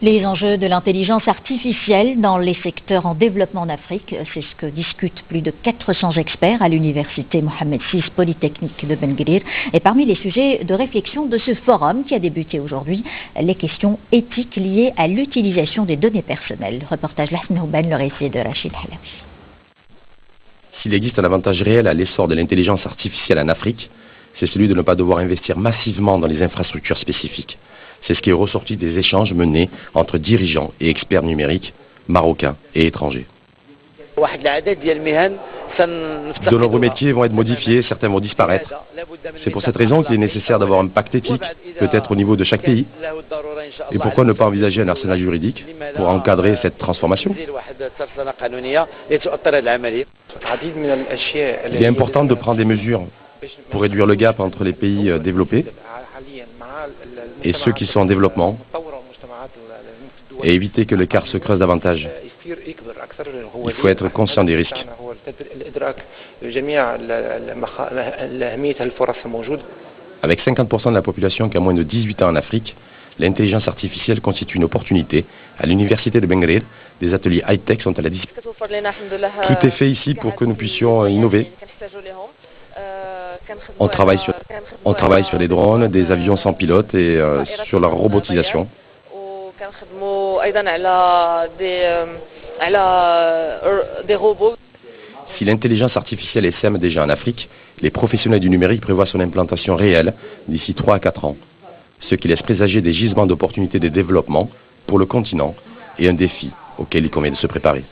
Les enjeux de l'intelligence artificielle dans les secteurs en développement en Afrique, c'est ce que discutent plus de 400 experts à l'université Mohamed VI Polytechnique de Ben Gurir. Et parmi les sujets de réflexion de ce forum qui a débuté aujourd'hui, les questions éthiques liées à l'utilisation des données personnelles. Reportage Lahn le récit de Rachid Halawi. S'il existe un avantage réel à l'essor de l'intelligence artificielle en Afrique, c'est celui de ne pas devoir investir massivement dans les infrastructures spécifiques. C'est ce qui est ressorti des échanges menés entre dirigeants et experts numériques, marocains et étrangers. De nombreux métiers vont être modifiés, certains vont disparaître. C'est pour cette raison qu'il est nécessaire d'avoir un pacte éthique, peut-être au niveau de chaque pays. Et pourquoi ne pas envisager un arsenal juridique pour encadrer cette transformation? Il est important de prendre des mesures pour réduire le gap entre les pays développés et ceux qui sont en développement et éviter que l'écart se creuse davantage. Il faut être conscient des risques. Avec 50% de la population qui a moins de 18 ans en Afrique, l'intelligence artificielle constitue une opportunité. À l'université de Ben Gurir, des ateliers high-tech sont à la disposition. Tout est fait ici pour que nous puissions innover. On travaille sur des drones, des avions sans pilote et sur leur robotisation. Si l'intelligence artificielle essaime déjà en Afrique, les professionnels du numérique prévoient son implantation réelle d'ici 3 à 4 ans, ce qui laisse présager des gisements d'opportunités de développement pour le continent et un défi auquel il convient de se préparer.